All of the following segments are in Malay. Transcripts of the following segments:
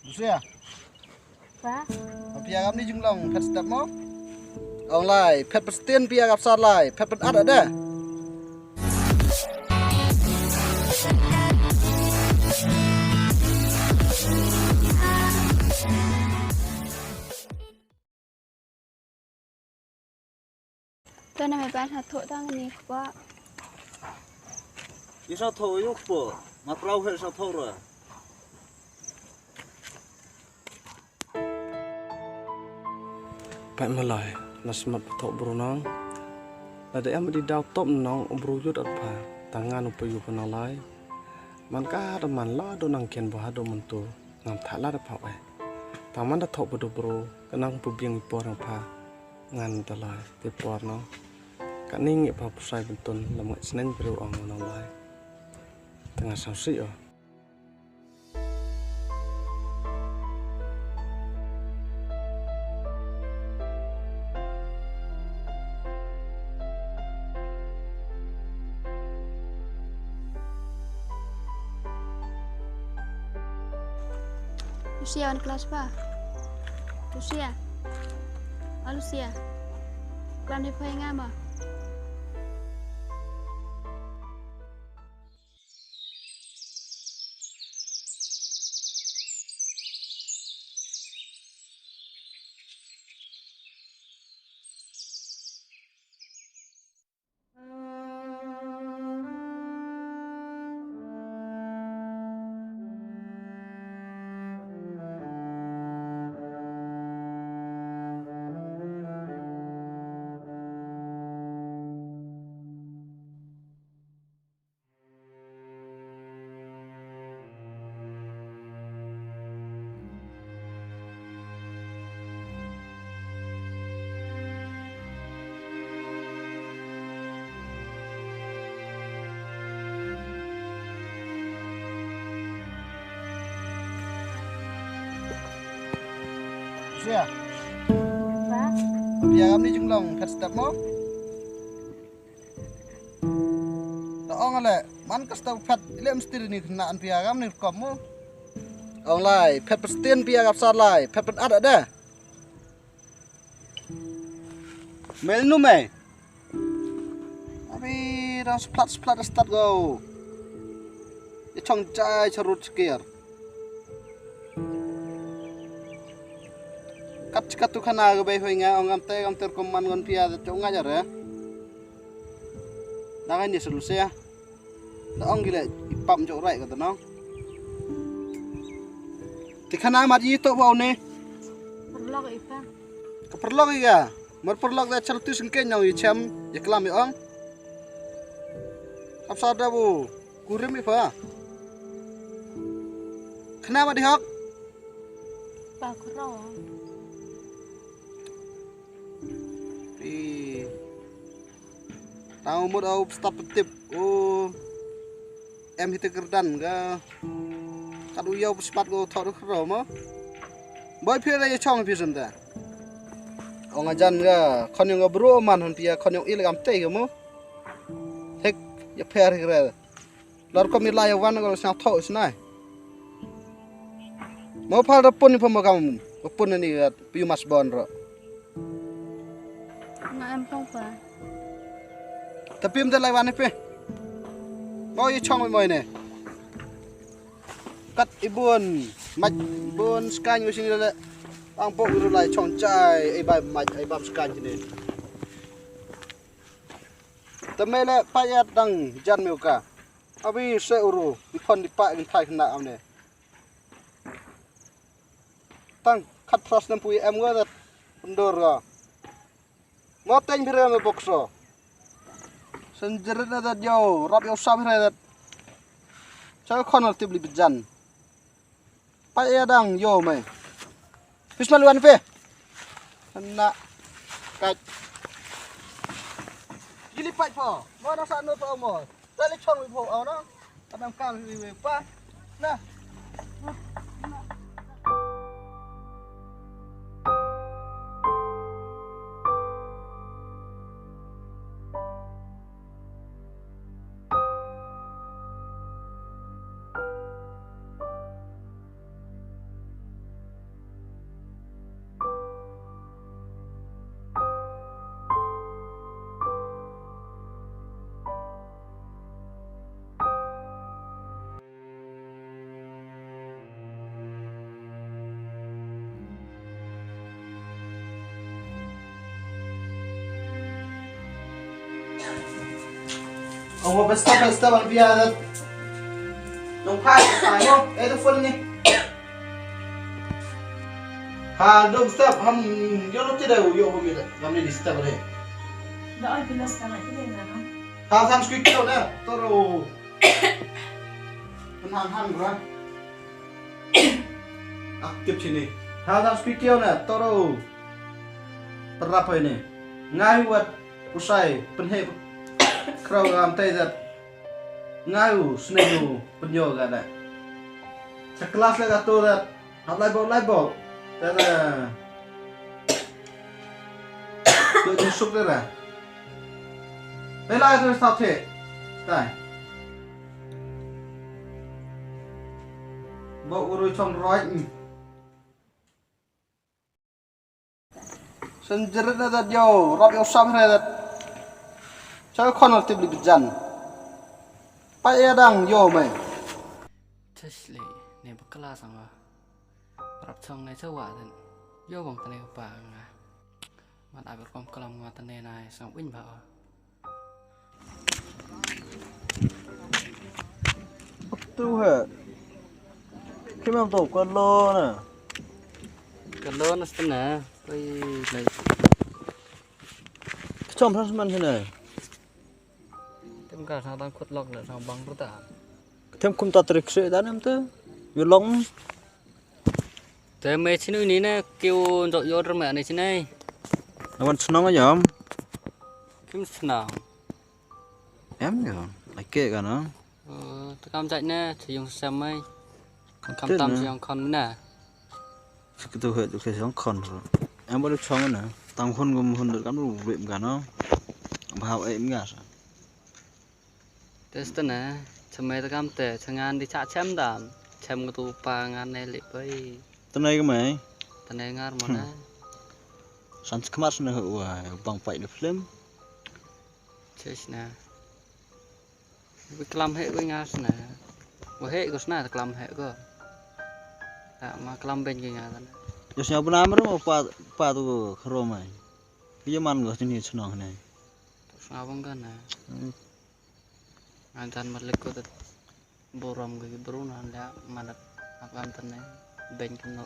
Lucia, Ba, piagam ni junglong pet step mo. Online, pet pestin piagam sarlai, pet ada. tôi nằm ở ban hạt thổ đang nghỉ quá. Isa thâu yuk po, matrau hel sa thâu rồi. Pak malai, nasmat betok berunang. Ada yang di daw top nong berujud apa tangan upayu penalai. Mankah ada man la do nang kian bahado mentu ngam thala da pawai. Taman da top bedo bro kenang pubiang ipor ang pa ngan dalai te por no. Kaning pa pusai bentun lamngat senen bro ang nalai. Tengah sausi oh. Lucia on kelas ba? Lucia. Oh Lucia. Kelas ni phơi ngam à? Lucia, Ba, piagam ni junglong pet step mo. Taong ale, man kasta pet ile mesti ni kenaan piagam ni kamu. Online, pet pestin piagam sarlai, pet ada. Mel nu me. Abi ras plat start go. Ye chong chai charut skir. Kat tu khana ga bai hoinga ongam ter koman gon pia chong ngajar ya. Dangan ni solusi ya. Da ong gile ipam jo rai ka no. Ti khana mat yi to bau ne. perlu ke ipa? Keperlok ya. Mer perlok da chaltu singke nyau yi cham ye klam yi ong. Apsa da bu kurim i fa. Khana mat di hok. Ba kurang. Tahu mod au stop tip em hite kerdan ga kadu yau spat go thor khro mo boy phira ye chong phi sam ta ong ajan ga khonyong ga bro man hon pia khonyong il gam te ga mo thek ye pher gra lor ko mi la ya wan go sa tho snai mo phal da pon pho mo gam pon ni ga pi mas bon ro Nggak empong ba? tapi em da lai wan pe boy ye chong mo ne kat ibun mach ibun skan go sini la ang po ru lai chong chai ai bai mach ai bam skan ni tamela payat dang jan meu ka abi se uru di phon di pa in thai khna am ne tang khat pros nam pui em go da ndor ga mo teng phire me bokso senjer da yo rap yo sam phire da cha khonal tibli bijan payadang yo mai pismal wan pe na ka gili pai po mo na sa no po mo tali chong wi po au no tabang kam wi pa na Ông mau pesta bang biar dong pai tai mo tu phun ni ha dong step ham yo lo tidak yo ho gitu ham ni di step ni Đã bila sekarang itu dia nak. ha sam squeak kau na toro han ra aktif sini ha sam squeak kau na toro terapa ini ngai buat usai penhe krau am tai dat ngayu snenu penyo gada sekelas le gato dat lai bol tara yo jusuk dera lai tu stop the tai bo uru chong roi senjerat dat yo rob yo sam re dat cho con tiếp bị dần Pak đang yo mày. Tesli, ne bekala sama. Rap chong ne chawa den. Yo bang tane pa nga. Man ai berkom kelam nga tane nai sang win ba. Tu hả? Khi mà tổ con lô nè. Kalau nas tana, koi lai. Trong thằng mình thế này. Tem ka sang tang khut lok le sang bang ruta. Thêm cùng ta trick sẽ đá em tư. Vừa lông. Te me chinu ni na kêu dok yo rme ni chinai. Nó vẫn snong á nhở? Kim snang. Em nhở? Lại kệ cả nó. Ta kam chạy na, chỉ dùng xem mai. Kam tam chỉ dùng con na. Cái tôi hệ cái giống con rồi. Em bắt được chong nữa. Tam con gồm hơn được cắm đủ viện cả nó. Bảo em cả. Terus tana, cemai ta kam te, cengan di cak cem dam. Cem tu pa ngan ne lip oi. Tên này cái mày. Tane ngar mana. Sáng kemas nih wah bang pai di film. Ches na. Bi kelam he bi ngas na. Wa he ko sna kelam he ko. Tak ma kelam ben ki ngan. Just nyawa nama tu pa tu kerom mày. Cái zaman gak sini senang nih. Terus ngawang kan na. Antan malik ko tet borom ki bruna nda manat akan tane ben keno.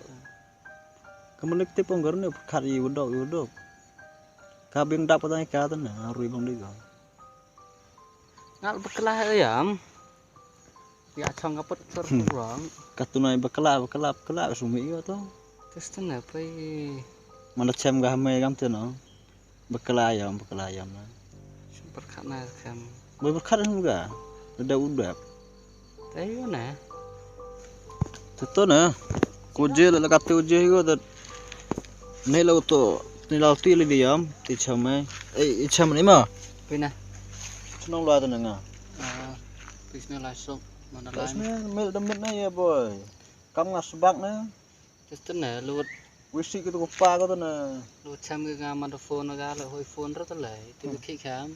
Kamu nek tip ponggar nih kari udok. Kabing dapat tanya kata nih harus bang dia. Ngal bekelah ayam. Ya chong kaput sur rong. Katunai bekelap sumi itu. Terus tana pai Mana cem gak hamai kam tu no. Bekelayam lah. super kana kam. Boleh berkat juga. Udah. Tayo na. Tentu na. Kuje lah kata kuje itu tu. Ni lau tu le diam ti chamai. Cham ni mah. Pina. Senang lah tu nengah. Pisna lasok mana Terus lain. ni mil demit na ya boy. Kamu ngas sebak na. Terus tana lut Wisi kita kupa kau tu na. cham ke ngam ada phone ga la hoi phone ra tala. Tu ki kham.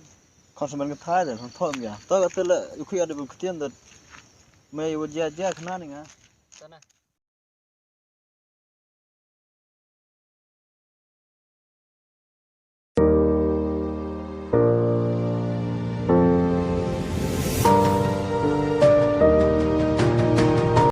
Konsumen kita ada, kontom ya. Tahu kata le, aku ada buktian tu. Mei wajah kena ni ngah. Tana.